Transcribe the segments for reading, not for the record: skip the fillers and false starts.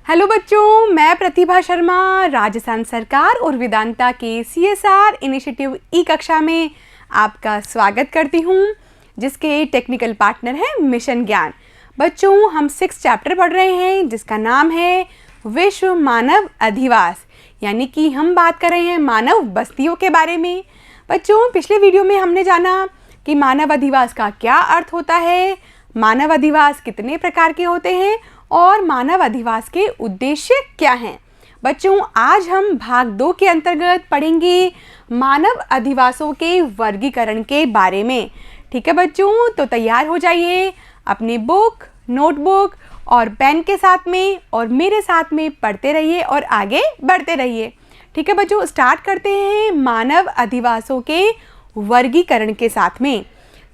Hello बच्चों, मैं प्रतिभा शर्मा राजस्थान सरकार और वेदांता के CSR इनिशिएटिव ई कक्षा में आपका स्वागत करती हूँ, जिसके टेक्निकल पार्टनर हैं मिशन ज्ञान। बच्चों, हम 6 चैप्टर पढ़ रहे हैं जिसका नाम है विश्व मानव अधिवास, यानी कि हम बात कर रहे हैं मानव बस्तियों के बारे में। बच्चों, पिछले वीडियो में हमने जाना कि मानव अधिवास का क्या अर्थ होता है, मानव अधिवास कितने प्रकार के होते हैं और मानव अधिवास के उद्देश्य क्या हैं। बच्चों, आज हम भाग 2 के अंतर्गत पढ़ेंगे मानव अधिवासों के वर्गीकरण के बारे में। ठीक है बच्चों, तो तैयार हो जाइए अपनी बुक, नोटबुक और पेन के साथ में, और मेरे साथ में पढ़ते रहिए और आगे बढ़ते रहिए। ठीक है बच्चों, स्टार्ट करते हैं मानव अधिवासों के वर्गीकरण के साथ में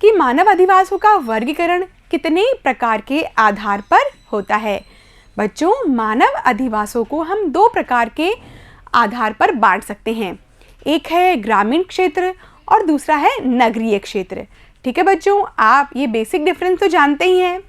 कि मानव अधिवासों का वर्गीकरण कितने प्रकार के आधार पर होता है। बच्चों, मानव अधिवासों को हम 2 प्रकार के आधार पर बांट सकते हैं। एक है ग्रामीण क्षेत्र और दूसरा है नगरीय क्षेत्र। ठीक है बच्चों, आप ये बेसिक डिफरेंस तो जानते ही हैं।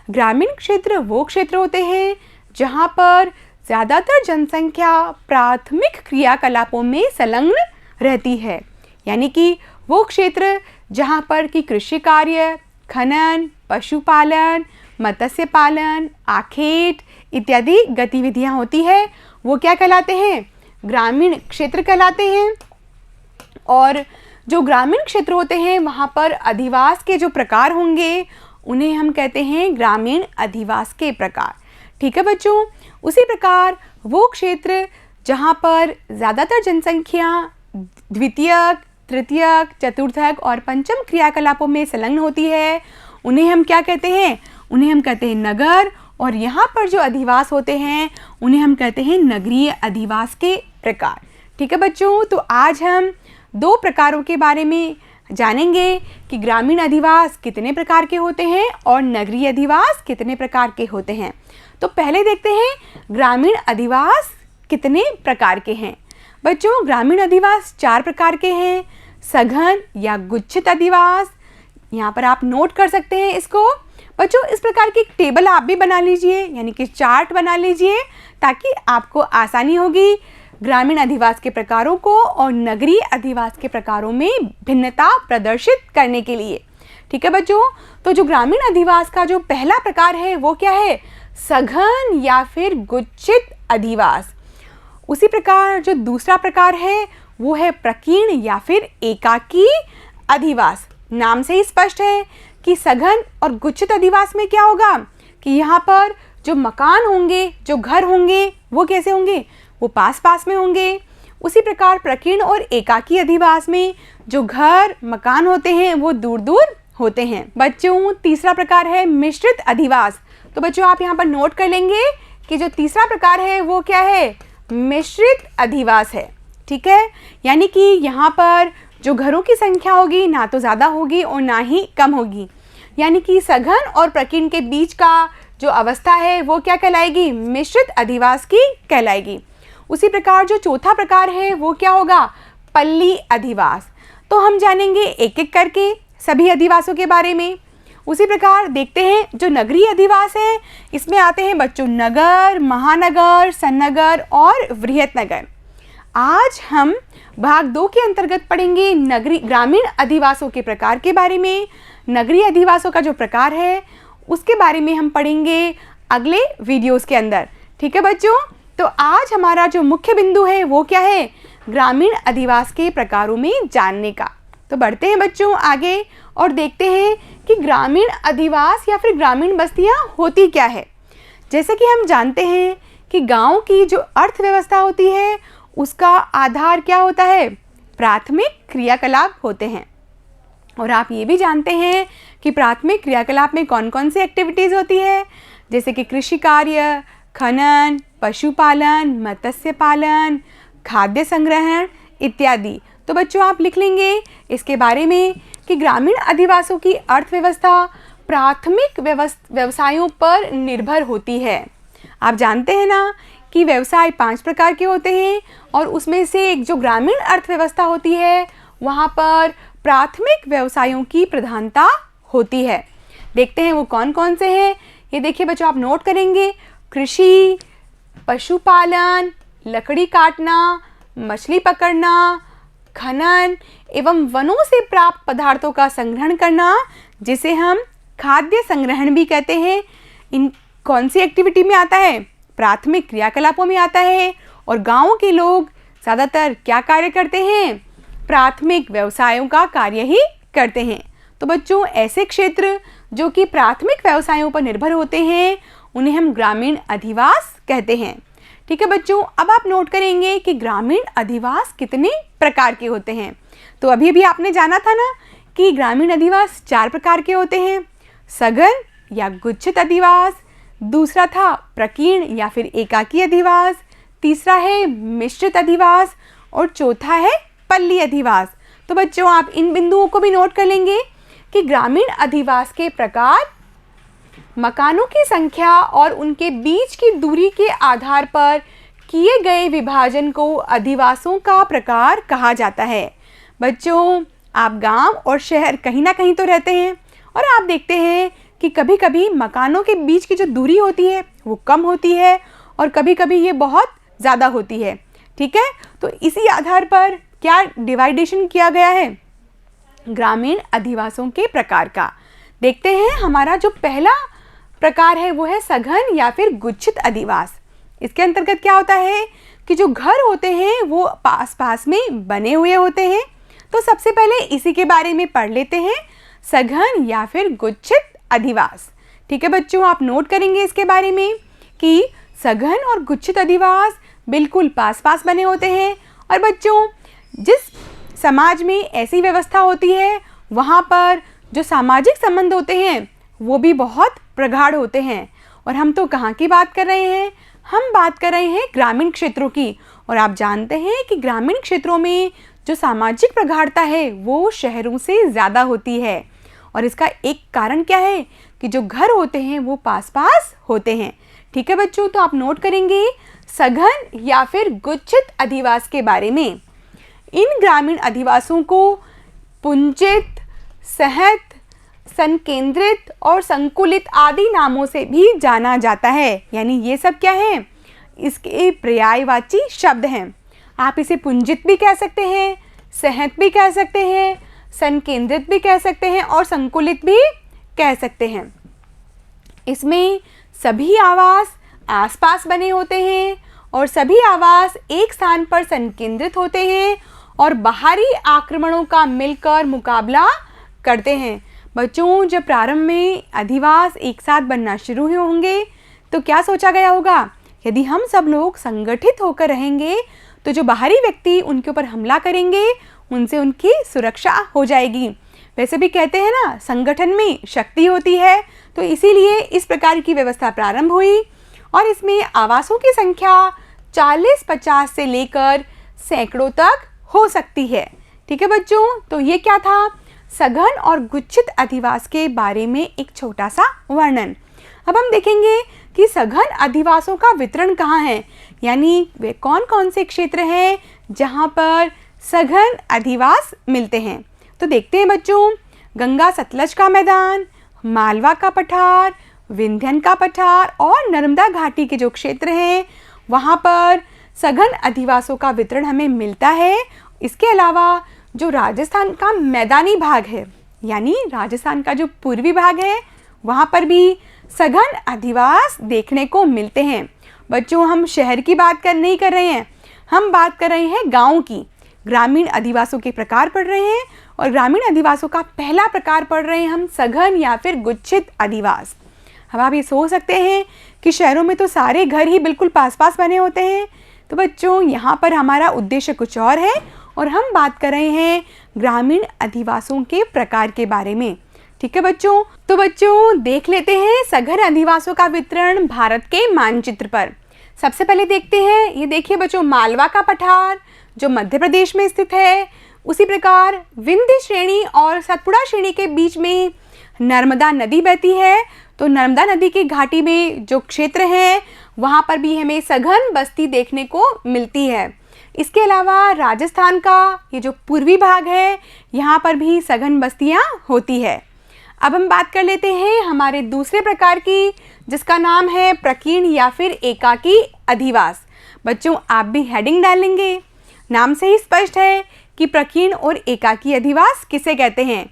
ग्रामीण क्षेत्र वो क्षेत्र होते हैं जहाँ पर ज़्यादातर जनसंख्या प्राथमिक क्रियाकलापों में संलग्न रहती है, यानी कि वो क्षेत्र जहाँ पर कि कृषि कार्य, खनन, पशुपालन, मत्स्य पालन, आखेट इत्यादि गतिविधियाँ होती है, वो क्या कहलाते हैं? ग्रामीण क्षेत्र कहलाते हैं। और जो ग्रामीण क्षेत्र होते हैं वहाँ पर अधिवास के जो प्रकार होंगे उन्हें हम कहते हैं ग्रामीण अधिवास के प्रकार। ठीक है बच्चों, उसी प्रकार वो क्षेत्र जहाँ पर ज़्यादातर जनसंख्या द्वितीयक, तृतीयक, चतुर्थक और पंचम क्रियाकलापों में संलग्न होती है, उन्हें हम क्या कहते हैं? उन्हें हम कहते हैं नगर। और यहाँ पर जो अधिवास होते हैं उन्हें हम कहते हैं नगरीय अधिवास के प्रकार। ठीक है बच्चों, तो आज हम 2 प्रकारों के बारे में जानेंगे कि ग्रामीण अधिवास कितने प्रकार के होते हैं और नगरीय अधिवास कितने प्रकार के होते हैं। तो पहले देखते हैं ग्रामीण अधिवास कितने प्रकार के हैं। बच्चों, ग्रामीण अधिवास 4 प्रकार के हैं। सघन या गुच्छित अधिवास, यहाँ पर आप नोट कर सकते हैं इसको। बच्चों, इस प्रकार की टेबल आप भी बना लीजिए, यानी कि चार्ट बना लीजिए, ताकि आपको आसानी होगी ग्रामीण अधिवास के प्रकारों को और नगरीय अधिवास के प्रकारों में भिन्नता प्रदर्शित करने के लिए। ठीक है बच्चों, तो जो ग्रामीण अधिवास का जो पहला प्रकार है वो क्या है? सघन या फिर गुच्छित अधिवास। उसी प्रकार जो दूसरा प्रकार है वो है प्रकीर्ण या फिर एकाकी अधिवास। नाम से ही स्पष्ट है कि सघन और गुच्छित अधिवास में क्या होगा कि यहाँ पर जो मकान होंगे, जो घर होंगे, वो कैसे होंगे? वो पास पास में होंगे। उसी प्रकार प्रकीर्ण और एकाकी अधिवास में जो घर, मकान होते हैं वो दूर दूर होते हैं। बच्चों, तीसरा प्रकार है मिश्रित अधिवास। तो बच्चों, आप यहाँ पर नोट कर लेंगे कि जो तीसरा प्रकार है वो क्या है? मिश्रित अधिवास है। ठीक है, यानी कि यहाँ पर जो घरों की संख्या होगी ना तो ज़्यादा होगी और ना ही कम होगी, यानी कि सघन और प्रकीर्ण के बीच का जो अवस्था है वो क्या कहलाएगी? मिश्रित अधिवास की कहलाएगी। उसी प्रकार जो चौथा प्रकार है वो क्या होगा? पल्ली अधिवास। तो हम जानेंगे एक एक करके सभी अधिवासों के बारे में। उसी प्रकार देखते हैं जो नगरीय अधिवास है, इसमें आते हैं बच्चों नगर, महानगर, सन्नगर और वृहत नगर। आज हम भाग 2 के अंतर्गत पढ़ेंगे ग्रामीण अधिवासों के प्रकार के बारे में। नगरीय अधिवासों का जो प्रकार है उसके बारे में हम पढ़ेंगे अगले वीडियोस के अंदर। ठीक है बच्चों, तो आज हमारा जो मुख्य बिंदु है वो क्या है? ग्रामीण अधिवास के प्रकारों में जानने का। तो बढ़ते हैं बच्चों आगे और देखते हैं कि ग्रामीण अधिवास या फिर ग्रामीण बस्तियां होती क्या है। जैसे कि हम जानते हैं कि गाँव की जो अर्थव्यवस्था होती है उसका आधार क्या होता है? प्राथमिक क्रियाकलाप होते हैं। और आप ये भी जानते हैं कि प्राथमिक क्रियाकलाप में कौन कौन सी एक्टिविटीज़ होती है, जैसे कि कृषि कार्य, खनन, पशुपालन, मत्स्य पालन, खाद्य संग्रहण इत्यादि। तो बच्चों, आप लिख लेंगे इसके बारे में कि ग्रामीण अधिवासों की अर्थव्यवस्था प्राथमिक व्यवसायों पर निर्भर होती है। आप जानते हैं ना कि व्यवसाय 5 प्रकार के होते हैं और उसमें से एक जो ग्रामीण अर्थव्यवस्था होती है वहाँ पर प्राथमिक व्यवसायों की प्रधानता होती है। देखते हैं वो कौन कौन से हैं। ये देखिए बच्चों, आप नोट करेंगे कृषि, पशुपालन, लकड़ी काटना, मछली पकड़ना, खनन एवं वनों से प्राप्त पदार्थों का संग्रहण करना, जिसे हम खाद्य संग्रहण भी कहते हैं। इन कौन सी एक्टिविटी में आता है? प्राथमिक क्रियाकलापों में आता है। और गाँव के लोग ज़्यादातर क्या कार्य करते हैं? प्राथमिक व्यवसायों का कार्य ही करते हैं। तो बच्चों, ऐसे क्षेत्र जो कि प्राथमिक व्यवसायों पर निर्भर होते हैं उन्हें हम ग्रामीण अधिवास कहते हैं। ठीक है बच्चों, अब आप नोट करेंगे कि ग्रामीण अधिवास कितने प्रकार के होते हैं। तो अभी भी आपने जाना था ना कि ग्रामीण अधिवास 4 प्रकार के होते हैं। सघन या गुच्छित अधिवास, दूसरा था प्रकीर्ण या फिर एकाकी अधिवास, तीसरा है मिश्रित अधिवास और चौथा है पल्ली अधिवास। तो बच्चों, आप इन बिंदुओं को भी नोट कर लेंगे कि ग्रामीण अधिवास के प्रकार मकानों की संख्या और उनके बीच की दूरी के आधार पर किए गए विभाजन को अधिवासों का प्रकार कहा जाता है। बच्चों, आप गांव और शहर कहीं ना कहीं तो रहते हैं और आप देखते हैं कि कभी कभी मकानों के बीच की जो दूरी होती है वो कम होती है और कभी कभी ये बहुत ज़्यादा होती है। ठीक है, तो इसी आधार पर क्या डिवाइडेशन किया गया है ग्रामीण अधिवासों के प्रकार का। देखते हैं, हमारा जो पहला प्रकार है वो है सघन या फिर गुच्छित अधिवास। इसके अंतर्गत क्या होता है कि जो घर होते हैं वो पास पास में बने हुए होते हैं। तो सबसे पहले इसी के बारे में पढ़ लेते हैं, सघन या फिर गुच्छित अधिवास। ठीक है बच्चों, आप नोट करेंगे इसके बारे में कि सघन और गुच्छित अधिवास बिल्कुल पास पास बने होते हैं। और बच्चों, जिस समाज में ऐसी व्यवस्था होती है वहाँ पर जो सामाजिक संबंध होते हैं वो भी बहुत प्रगाढ़ होते हैं। और हम तो कहाँ की बात कर रहे हैं? हम बात कर रहे हैं ग्रामीण क्षेत्रों की। और आप जानते हैं कि ग्रामीण क्षेत्रों में जो सामाजिक प्रगाढ़ता है वो शहरों से ज़्यादा होती है। और इसका एक कारण क्या है कि जो घर होते हैं वो पास पास होते हैं। ठीक है बच्चों, तो आप नोट करेंगे सघन या फिर गुच्छित अधिवास के बारे में। इन ग्रामीण अधिवासों को पुंजित, सहत, संकेंद्रित और संकुलित आदि नामों से भी जाना जाता है। यानी ये सब क्या है? इसके पर्यायवाची शब्द हैं। आप इसे पुंजित भी कह सकते हैं, सहत भी कह सकते हैं, संकेंद्रित भी कह सकते हैं और संकुलित भी कह सकते हैं। इसमें सभी आवास आसपास बने होते हैं और सभी आवास एक स्थान पर संकेंद्रित होते हैं और बाहरी आक्रमणों का मिलकर मुकाबला करते हैं। बच्चों, जब प्रारंभ में अधिवास एक साथ बनना शुरू होंगे तो क्या सोचा गया होगा? यदि हम सब लोग संगठित होकर रहेंगे तो जो बाहरी व्यक्ति उनके ऊपर हमला करेंगे उनसे उनकी सुरक्षा हो जाएगी। वैसे भी कहते हैं ना, संगठन में शक्ति होती है। तो इसीलिए इस प्रकार की व्यवस्था प्रारंभ हुई और इसमें आवासों की संख्या 40-50 से लेकर सैकड़ों तक हो सकती है। ठीक है बच्चों, तो ये क्या था? सघन और गुच्छित अधिवास के बारे में एक छोटा सा वर्णन। अब हम देखेंगे कि सघन अधिवासों का वितरण कहाँ है, यानी वे कौन कौन से क्षेत्र हैं जहाँ पर सघन अधिवास मिलते हैं। तो देखते हैं बच्चों, गंगा सतलज का मैदान, मालवा का पठार, विंध्यन का पठार और नर्मदा घाटी के जो क्षेत्र हैं वहाँ पर सघन अधिवासों का वितरण हमें मिलता है। इसके अलावा जो राजस्थान का मैदानी भाग है, यानी राजस्थान का जो पूर्वी भाग है, वहाँ पर भी सघन अधिवास देखने को मिलते हैं। बच्चों, हम शहर की बात नहीं कर रहे हैं, हम बात कर रहे हैं गाँव की। ग्रामीण अधिवासों के प्रकार पढ़ रहे हैं और ग्रामीण अधिवासों का पहला प्रकार पढ़ रहे हैं हम सघन या फिर गुच्छित अधिवास। अब आप ये सोच सकते हैं कि शहरों में तो सारे घर ही बिल्कुल पास पास बने होते हैं। तो बच्चों, यहाँ पर हमारा उद्देश्य कुछ और है और हम बात कर रहे हैं ग्रामीण अधिवासों के प्रकार के बारे में। ठीक है बच्चों, तो बच्चों देख लेते हैं सघन अधिवासों का वितरण भारत के मानचित्र पर। सबसे पहले देखते हैं, ये देखिए बच्चों, मालवा का पठार जो मध्य प्रदेश में स्थित है। उसी प्रकार विंध्य श्रेणी और सतपुड़ा श्रेणी के बीच में नर्मदा नदी बहती है। तो नर्मदा नदी की घाटी में जो क्षेत्र है वहाँ पर भी हमें सघन बस्ती देखने को मिलती है। इसके अलावा राजस्थान का ये जो पूर्वी भाग है यहाँ पर भी सघन बस्तियाँ होती है। अब हम बात कर लेते हैं हमारे दूसरे प्रकार की, जिसका नाम है प्रकीर्ण या फिर एकाकी अधिवास। बच्चों आप भी हेडिंग डालेंगे। नाम से ही स्पष्ट है कि प्रकीर्ण और एकाकी अधिवास किसे कहते हैं।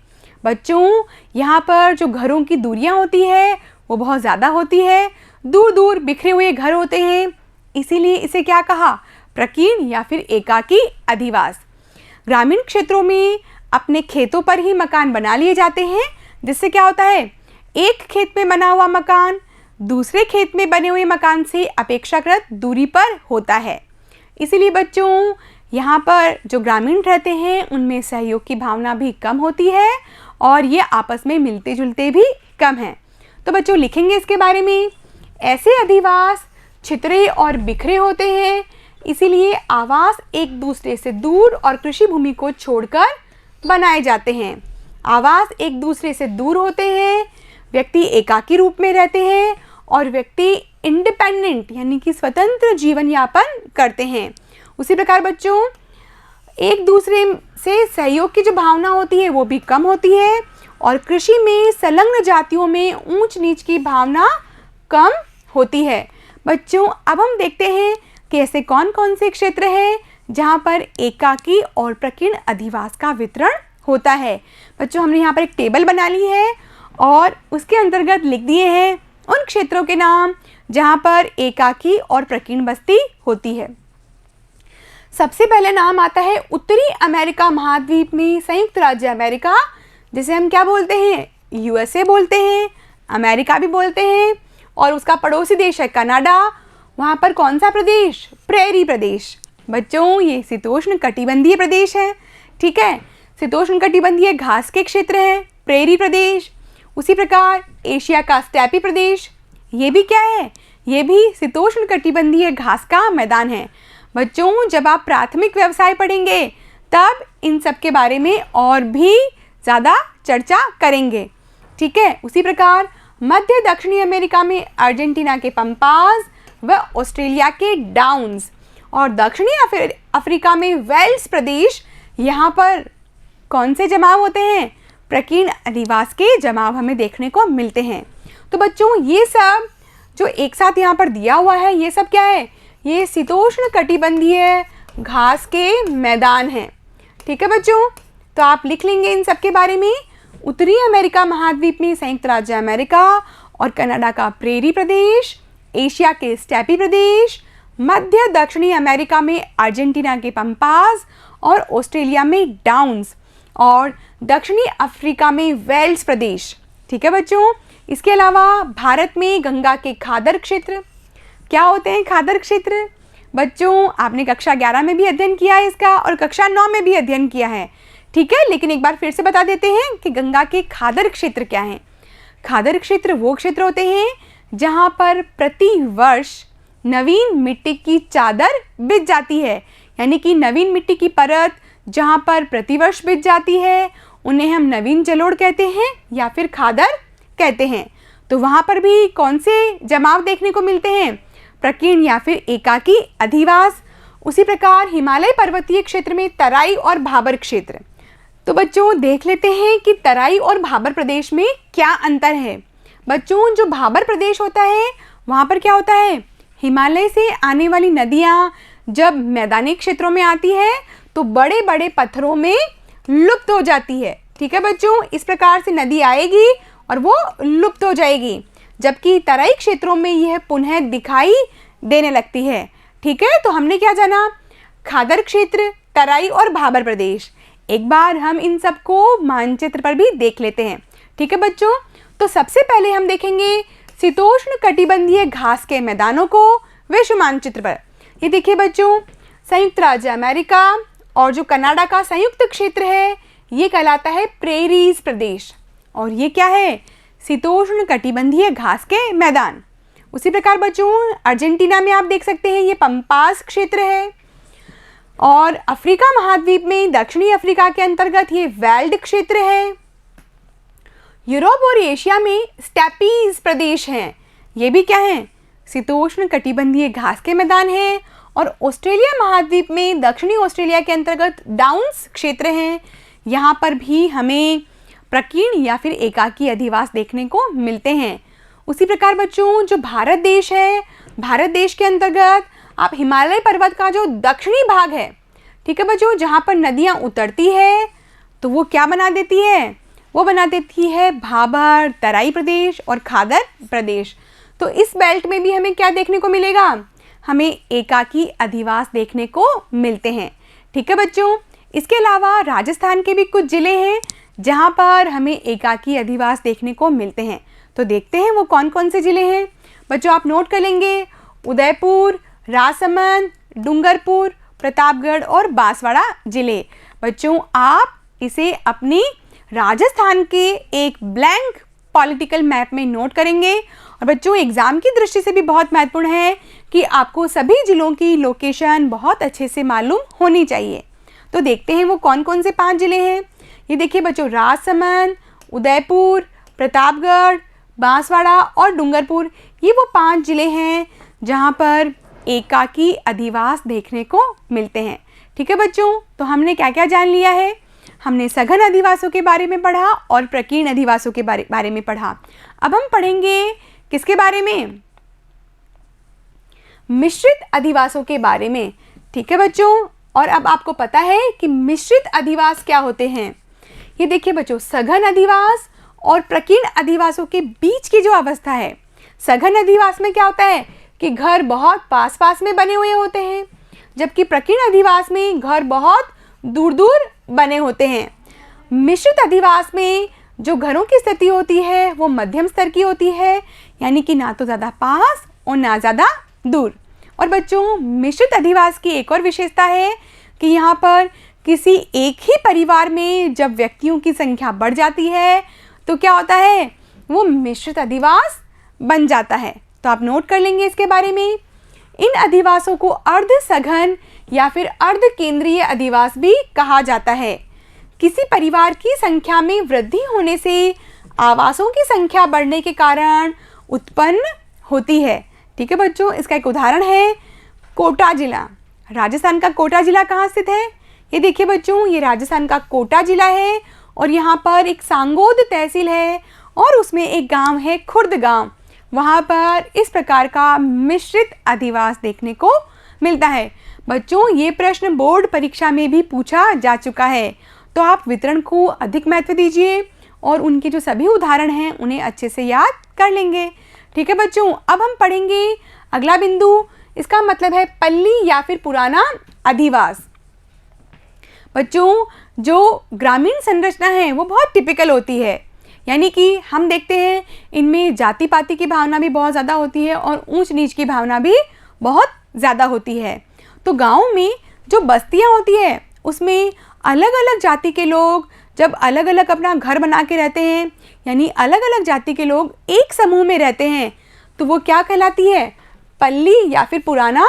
बच्चों यहाँ पर जो घरों की दूरियाँ होती है वो बहुत ज़्यादा होती है, दूर दूर बिखरे हुए घर होते हैं, इसीलिए इसे क्या कहा, प्रकीर्ण या फिर एकाकी अधिवास। ग्रामीण क्षेत्रों में अपने खेतों पर ही मकान बना लिए जाते हैं, जिससे क्या होता है, एक खेत में बना हुआ मकान दूसरे खेत में बने हुए मकान से अपेक्षाकृत दूरी पर होता है। इसीलिए बच्चों यहाँ पर जो ग्रामीण रहते हैं उनमें सहयोग की भावना भी कम होती है और ये आपस में मिलते जुलते भी कम हैं। तो बच्चों लिखेंगे इसके बारे में। ऐसे अधिवास छितरे और बिखरे होते हैं, इसीलिए आवास एक दूसरे से दूर और कृषि भूमि को छोड़कर बनाए जाते हैं। आवास एक दूसरे से दूर होते हैं, व्यक्ति एकाकी रूप में रहते हैं और व्यक्ति इंडिपेंडेंट यानी कि स्वतंत्र जीवन यापन करते हैं। उसी प्रकार बच्चों एक दूसरे से सहयोग की जो भावना होती है वो भी कम होती है और कृषि में संलग्न जातियों में ऊंच नीच की भावना कम होती है। बच्चों अब हम देखते हैं कि ऐसे कौन कौन से क्षेत्र हैं जहाँ पर एकाकी और प्रकीर्ण अधिवास का वितरण होता है। बच्चों हमने यहाँ पर एक टेबल बना ली है और उसके अंतर्गत लिख दिए हैं उन क्षेत्रों के नाम जहाँ पर एकाकी और प्रकीर्ण बस्ती होती है। सबसे पहले नाम आता है उत्तरी अमेरिका महाद्वीप में संयुक्त राज्य अमेरिका, जिसे हम क्या बोलते हैं, यूएसए बोलते हैं, अमेरिका भी बोलते हैं, और उसका पड़ोसी देश है कनाडा। वहाँ पर कौन सा प्रदेश, प्रेरी प्रदेश। बच्चों ये शीतोष्ण कटिबंधीय प्रदेश है, ठीक है, शीतोष्ण कटिबंधीय घास के क्षेत्र है प्रेरी प्रदेश। उसी प्रकार एशिया का स्टेपी प्रदेश, ये भी क्या है, ये भी शीतोष्ण कटिबंधीय घास का मैदान है। बच्चों जब आप प्राथमिक व्यवसाय पढ़ेंगे तब इन सब के बारे में और भी ज़्यादा चर्चा करेंगे, ठीक है। उसी प्रकार मध्य दक्षिणी अमेरिका में अर्जेंटीना के पंपास व ऑस्ट्रेलिया के डाउन्स और दक्षिणी अफ्रीका में वेल्स प्रदेश, यहाँ पर कौन से जमाव होते हैं, प्रकीर्ण अधिवास के जमाव हमें देखने को मिलते हैं। तो बच्चों ये सब जो एक साथ यहाँ पर दिया हुआ है ये सब क्या है, ये शीतोष्ण कटिबंधीय घास के मैदान हैं, ठीक है बच्चों। तो आप लिख लेंगे इन सब के बारे में। उत्तरी अमेरिका महाद्वीप में संयुक्त राज्य अमेरिका और कनाडा का प्रेरी प्रदेश, एशिया के स्टेपी प्रदेश, मध्य दक्षिणी अमेरिका में अर्जेंटीना के पंपास और ऑस्ट्रेलिया में डाउन्स और दक्षिणी अफ्रीका में वेल्स प्रदेश, ठीक है बच्चों। इसके अलावा भारत में गंगा के खादर क्षेत्र, क्या होते हैं खादर क्षेत्र, बच्चों आपने कक्षा 11 में भी अध्ययन किया है इसका और कक्षा 9 में भी अध्ययन किया है, ठीक है, लेकिन एक बार फिर से बता देते हैं कि गंगा के खादर क्षेत्र क्या हैं। खादर क्षेत्र वो क्षेत्र होते हैं जहाँ पर प्रति वर्ष नवीन मिट्टी की चादर बिछ जाती है, यानी कि नवीन मिट्टी की परत जहाँ पर प्रतिवर्ष बिछ जाती है उन्हें हम नवीन जलोढ़ कहते हैं या फिर खादर कहते हैं। तो वहाँ पर भी कौन से जमाव देखने को मिलते हैं, प्रकीर्ण या फिर एकाकी अधिवास। उसी प्रकार हिमालय पर्वतीय क्षेत्र में तराई और भाबर क्षेत्र। तो बच्चों देख लेते हैं कि तराई और भाबर प्रदेश में क्या अंतर है। बच्चों जो भाबर प्रदेश होता है वहाँ पर क्या होता है, हिमालय से आने वाली नदियाँ जब मैदानी क्षेत्रों में आती है तो बड़े बड़े पत्थरों में लुप्त हो जाती है, ठीक है बच्चों। इस प्रकार से नदी आएगी और वो लुप्त हो जाएगी, जबकि तराई क्षेत्रों में यह पुनः दिखाई देने लगती है, ठीक है। तो हमने क्या जाना, खादर क्षेत्र, तराई और भाबर प्रदेश। एक बार हम इन सबको मानचित्र पर भी देख लेते हैं, ठीक है बच्चों। तो सबसे पहले हम देखेंगे शीतोष्ण कटिबंधीय घास के मैदानों को विश्व मानचित्र पर। ये देखिए बच्चों, संयुक्त राज्य अमेरिका और जो कनाडा का संयुक्त क्षेत्र है ये कहलाता है प्रेरीज प्रदेश, और ये क्या है, शीतोष्ण कटिबंधीय घास के मैदान। उसी प्रकार बच्चों अर्जेंटीना में आप देख सकते हैं ये पंपास क्षेत्र है, और अफ्रीका महाद्वीप में दक्षिणी अफ्रीका के अंतर्गत ये वेल्ड क्षेत्र है। यूरोप और एशिया में स्टेपीज प्रदेश हैं, ये भी क्या है, शीतोष्ण कटिबंधीय घास के मैदान हैं। और ऑस्ट्रेलिया महाद्वीप में दक्षिणी ऑस्ट्रेलिया के अंतर्गत डाउन्स क्षेत्र हैं, यहाँ पर भी हमें प्रकीर्ण या फिर एकाकी अधिवास देखने को मिलते हैं। उसी प्रकार बच्चों जो भारत देश है भारत देश के अंतर्गत आप हिमालय पर्वत का जो दक्षिणी भाग है, ठीक है बच्चों, जहाँ पर नदियाँ उतरती है तो वो क्या बना देती है, वो बना देती है भाबर, तराई प्रदेश और खादर प्रदेश। तो इस बेल्ट में भी हमें क्या देखने को मिलेगा, हमें एकाकी अधिवास देखने को मिलते हैं, ठीक है बच्चों। इसके अलावा राजस्थान के भी कुछ ज़िले हैं जहाँ पर हमें एकाकी अधिवास देखने को मिलते हैं। तो देखते हैं वो कौन कौन से ज़िले हैं। बच्चों आप नोट कर लेंगे, उदयपुर, राजसमंद, डूंगरपुर, प्रतापगढ़ और बांसवाड़ा ज़िले। बच्चों आप इसे अपनी राजस्थान के एक ब्लैंक पॉलिटिकल मैप में नोट करेंगे। और बच्चों एग्ज़ाम की दृष्टि से भी बहुत महत्वपूर्ण है कि आपको सभी ज़िलों की लोकेशन बहुत अच्छे से मालूम होनी चाहिए। तो देखते हैं वो कौन कौन से 5 ज़िले हैं। ये देखिए बच्चों, राजसमंद, उदयपुर, प्रतापगढ़, बांसवाड़ा और डूंगरपुर, ये वो 5 ज़िले हैं जहाँ पर एकाकी अधिवास देखने को मिलते हैं, ठीक है बच्चों। तो हमने क्या क्या जान लिया है, हमने सघन अधिवासों के बारे में पढ़ा और प्रकीर्ण अधिवासों के बारे में पढ़ा। अब हम पढ़ेंगे किसके बारे में, मिश्रित अधिवासों के बारे में, ठीक है बच्चों। और अब आपको पता है कि मिश्रित अधिवास क्या होते हैं। ये देखिए बच्चों, सघन अधिवास और प्रकीर्ण अधिवासों के बीच की जो अवस्था है, सघन अधिवास में क्या होता है कि घर बहुत पास पास में बने हुए होते हैं, जबकि प्रकीर्ण अधिवास में घर बहुत दूर दूर बने होते हैं। मिश्रित अधिवास में जो घरों की स्थिति होती है वो मध्यम स्तर की होती है, यानी कि ना तो ज़्यादा पास और ना ज़्यादा दूर। और बच्चों मिश्रित अधिवास की एक और विशेषता है कि यहाँ पर किसी एक ही परिवार में जब व्यक्तियों की संख्या बढ़ जाती है तो क्या होता है, वो मिश्रित अधिवास बन जाता है। तो आप नोट कर लेंगे इसके बारे में। इन अधिवासों को अर्ध सघन या फिर अर्ध केंद्रीय अधिवास भी कहा जाता है। किसी परिवार की संख्या में वृद्धि होने से आवासों की संख्या बढ़ने के कारण उत्पन्न होती है, ठीक है बच्चों। इसका एक उदाहरण है कोटा जिला। राजस्थान का कोटा जिला कहाँ स्थित है, ये देखिए बच्चों, ये राजस्थान का कोटा जिला है और यहाँ पर एक सांगोद तहसील है और उसमें एक गांव है खुर्द गांव। वहाँ पर इस प्रकार का मिश्रित अधिवास देखने को मिलता है। बच्चों ये प्रश्न बोर्ड परीक्षा में भी पूछा जा चुका है, तो आप वितरण को अधिक महत्व दीजिए और उनके जो सभी उदाहरण हैं उन्हें अच्छे से याद कर लेंगे, ठीक है बच्चों। अब हम पढ़ेंगे अगला बिंदु, इसका मतलब है पल्ली या फिर पुराना अधिवास। बच्चों जो ग्रामीण संरचना है वो बहुत टिपिकल होती है, यानी कि हम देखते हैं इनमें जाति पाति की भावना भी बहुत ज़्यादा होती है और ऊंच नीच की भावना भी बहुत ज़्यादा होती है। तो गाँव में जो बस्तियाँ होती है उसमें अलग अलग जाति के लोग जब अलग अलग अपना घर बना के रहते हैं, यानी अलग अलग जाति के लोग एक समूह में रहते हैं, तो वो क्या कहलाती है, पल्ली या फिर पुराना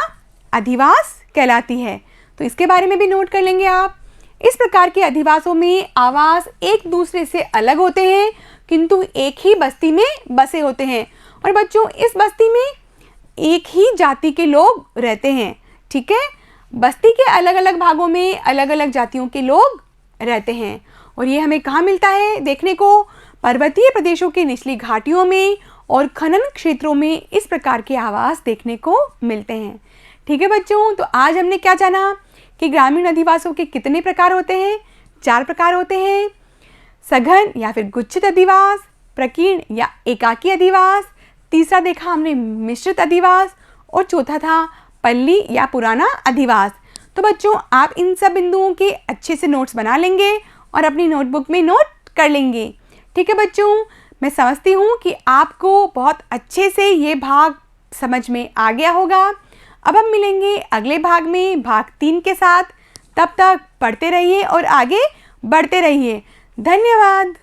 अधिवास कहलाती है। तो इसके बारे में भी नोट कर लेंगे आप। इस प्रकार के अधिवासों में आवास एक दूसरे से अलग होते हैं किंतु एक ही बस्ती में बसे होते हैं। और बच्चों इस बस्ती में एक ही जाति के लोग रहते हैं, ठीक है। बस्ती के अलग अलग भागों में अलग अलग जातियों के लोग रहते हैं और ये हमें कहाँ मिलता है देखने को, पर्वतीय प्रदेशों की निचली घाटियों में और खनन क्षेत्रों में इस प्रकार के आवास देखने को मिलते हैं, ठीक है बच्चों। तो आज हमने क्या जाना कि ग्रामीण अधिवासों के कितने प्रकार होते हैं, 4 प्रकार होते हैं, सघन या फिर गुच्छित अधिवास, प्रकीर्ण या एकाकी अधिवास, तीसरा देखा हमने मिश्रित अधिवास और चौथा था पल्ली या पुराना अधिवास। तो बच्चों आप इन सब बिंदुओं के अच्छे से नोट्स बना लेंगे और अपनी नोटबुक में नोट कर लेंगे, ठीक है बच्चों। मैं समझती हूँ कि आपको बहुत अच्छे से ये भाग समझ में आ गया होगा। अब हम मिलेंगे अगले भाग में, भाग 3 के साथ। तब तक पढ़ते रहिए और आगे बढ़ते रहिए। धन्यवाद।